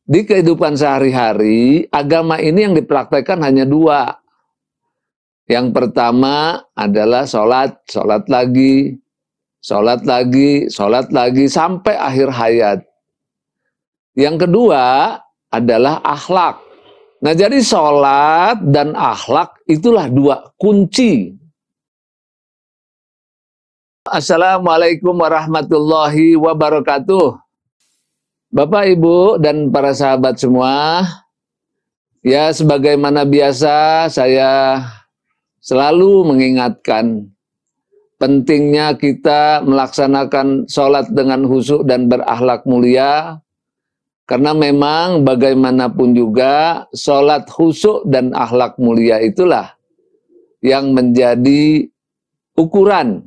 di kehidupan sehari-hari, agama ini yang dipraktekkan hanya dua. Yang pertama adalah sholat, sholat lagi, sholat lagi, sholat lagi, sampai akhir hayat. Yang kedua adalah akhlak. Nah, jadi sholat dan akhlak itulah dua kunci. Assalamualaikum warahmatullahi wabarakatuh. Bapak, Ibu, dan para sahabat semua, ya sebagaimana biasa saya selalu mengingatkan pentingnya kita melaksanakan sholat dengan khusyuk dan berakhlak mulia, karena memang bagaimanapun juga sholat khusyuk dan akhlak mulia itulah yang menjadi ukuran,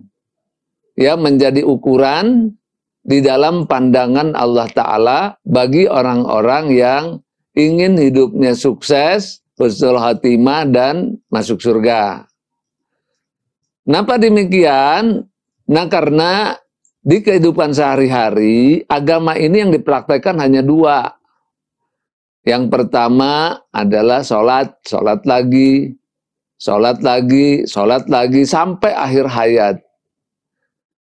ya menjadi ukuran di dalam pandangan Allah Ta'ala bagi orang-orang yang ingin hidupnya sukses, husnul khatimah, dan masuk surga. Kenapa demikian? Nah, karena di kehidupan sehari-hari, agama ini yang dipraktekkan hanya dua. Yang pertama adalah sholat, sholat lagi, sholat lagi, sholat lagi, sampai akhir hayat.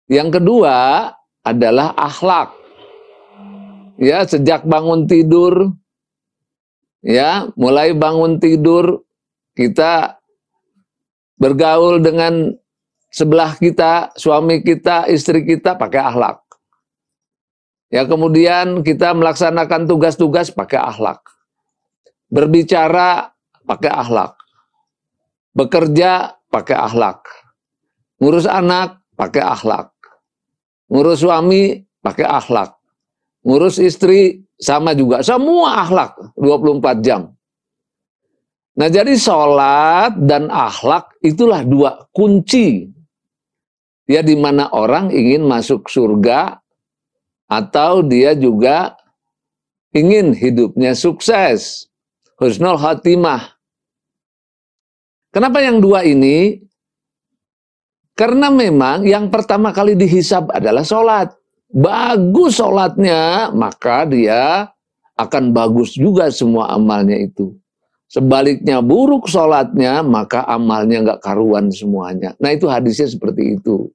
Yang kedua adalah akhlak. Ya, sejak bangun tidur, ya, mulai bangun tidur, kita bergaul dengan sebelah kita, suami kita, istri kita, pakai akhlak. Ya, kemudian kita melaksanakan tugas-tugas pakai akhlak. Berbicara pakai akhlak. Bekerja pakai akhlak. Ngurus anak pakai akhlak. Ngurus suami pakai akhlak. Ngurus istri sama juga. Semua akhlak 24 jam. Nah, jadi sholat dan akhlak itulah dua kunci. Ya, di mana orang ingin masuk surga atau dia juga ingin hidupnya sukses, husnul khatimah. Kenapa yang dua ini? Karena memang yang pertama kali dihisab adalah sholat. Bagus sholatnya, maka dia akan bagus juga semua amalnya itu. Sebaliknya buruk sholatnya, maka amalnya nggak karuan semuanya. Nah, itu hadisnya seperti itu.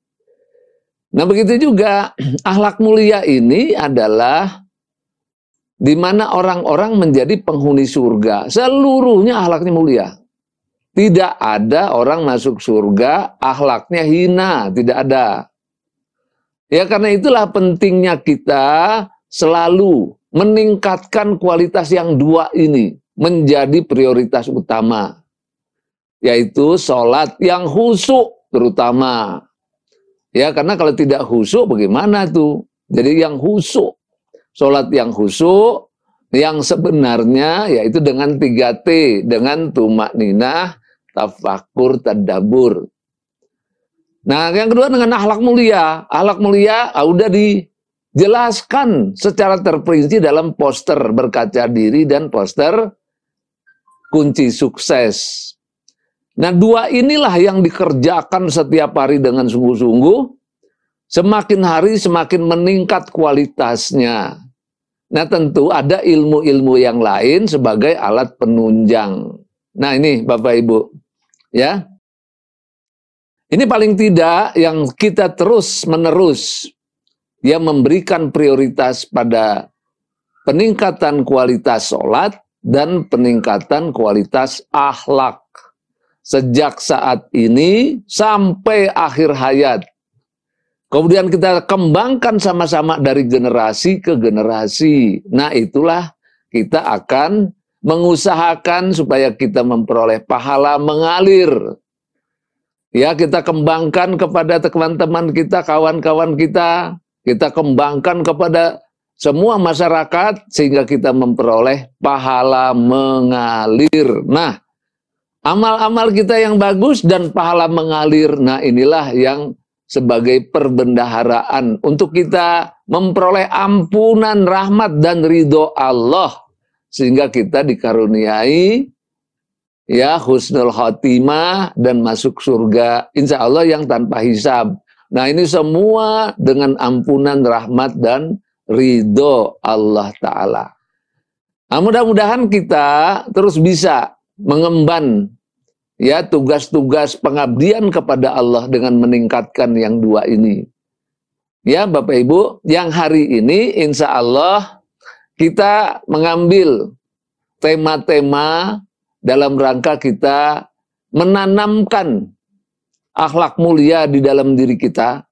Nah, begitu juga akhlak mulia ini adalah di mana orang-orang menjadi penghuni surga. Seluruhnya akhlaknya mulia. Tidak ada orang masuk surga akhlaknya hina, tidak ada. Ya, karena itulah pentingnya kita selalu meningkatkan kualitas yang dua ini menjadi prioritas utama, yaitu sholat yang khusyuk terutama. Ya, karena kalau tidak khusyuk bagaimana tuh? Jadi yang khusyuk, sholat yang khusyuk, yang sebenarnya yaitu dengan 3T, dengan tumakninah, tafakur, tadabbur. Nah, yang kedua dengan akhlak mulia. Akhlak mulia udah dijelaskan secara terperinci dalam poster berkaca diri dan poster kunci sukses. Nah, dua inilah yang dikerjakan setiap hari dengan sungguh-sungguh. Semakin hari semakin meningkat kualitasnya. Nah, tentu ada ilmu-ilmu yang lain sebagai alat penunjang. Nah, ini Bapak Ibu, ya. Ini paling tidak yang kita terus-menerus ya memberikan prioritas pada peningkatan kualitas sholat dan peningkatan kualitas akhlak. Sejak saat ini sampai akhir hayat. Kemudian kita kembangkan sama-sama dari generasi ke generasi. Nah, itulah kita akan mengusahakan supaya kita memperoleh pahala mengalir. Ya, kita kembangkan kepada teman-teman kita, kawan-kawan kita kembangkan kepada semua masyarakat sehingga kita memperoleh pahala mengalir. Nah, amal-amal kita yang bagus dan pahala mengalir, nah inilah yang sebagai perbendaharaan untuk kita memperoleh ampunan, rahmat, dan ridho Allah. Sehingga kita dikaruniai ya husnul khatimah dan masuk surga insya Allah yang tanpa hisab. Nah, ini semua dengan ampunan, rahmat, dan ridho Allah Ta'ala. Nah, mudah-mudahan kita terus bisa mengemban ya tugas-tugas pengabdian kepada Allah dengan meningkatkan yang dua ini. Ya Bapak Ibu, yang hari ini insya Allah kita mengambil tema-tema dalam rangka kita menanamkan akhlak mulia di dalam diri kita.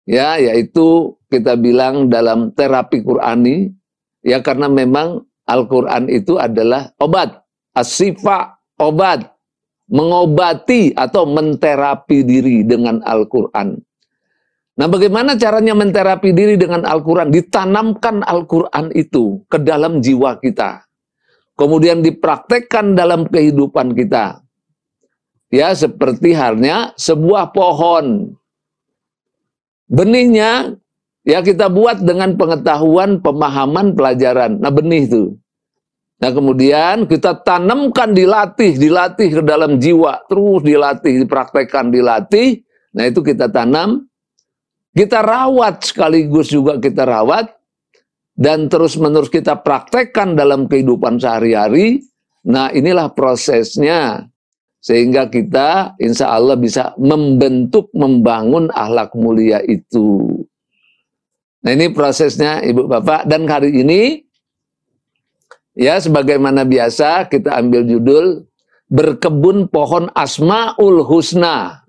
Ya, yaitu kita bilang dalam terapi Qur'ani, ya karena memang Al-Quran itu adalah obat, as-sifa, obat, mengobati atau menterapi diri dengan Al-Quran. Nah, bagaimana caranya menterapi diri dengan Al-Quran? Ditanamkan Al-Quran itu ke dalam jiwa kita. Kemudian dipraktekkan dalam kehidupan kita. Ya, seperti halnya sebuah pohon. Benihnya, ya kita buat dengan pengetahuan, pemahaman, pelajaran. Nah, benih itu. Nah, kemudian kita tanamkan, dilatih ke dalam jiwa. Terus dilatih, dipraktekkan, dilatih. Nah, itu kita tanam. Kita rawat sekaligus juga kita rawat dan terus-menerus kita praktekkan dalam kehidupan sehari-hari. Nah, inilah prosesnya sehingga kita insya Allah bisa membentuk, membangun akhlak mulia itu. Nah, ini prosesnya Ibu Bapak, dan hari ini ya sebagaimana biasa kita ambil judul berkebun pohon Asmaul Husna.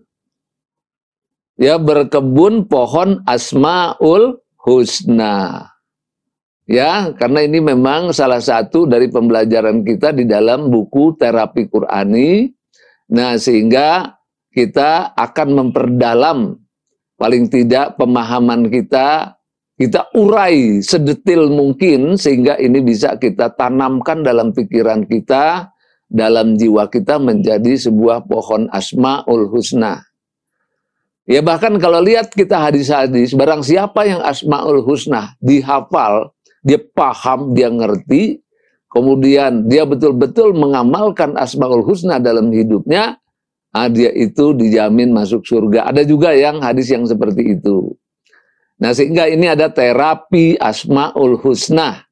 Ya, berkebun pohon Asmaul Husna. Ya, karena ini memang salah satu dari pembelajaran kita di dalam buku terapi Qur'ani. Nah, sehingga kita akan memperdalam paling tidak pemahaman kita urai sedetil mungkin sehingga ini bisa kita tanamkan dalam pikiran kita, dalam jiwa kita menjadi sebuah pohon Asmaul Husna. Ya bahkan kalau lihat kita hadis-hadis, barang siapa yang Asmaul Husna dihafal, dia paham, dia ngerti, kemudian dia betul-betul mengamalkan Asmaul Husna dalam hidupnya, dia itu dijamin masuk surga. Ada juga yang hadis yang seperti itu. Nah, sehingga ini ada terapi Asmaul Husna.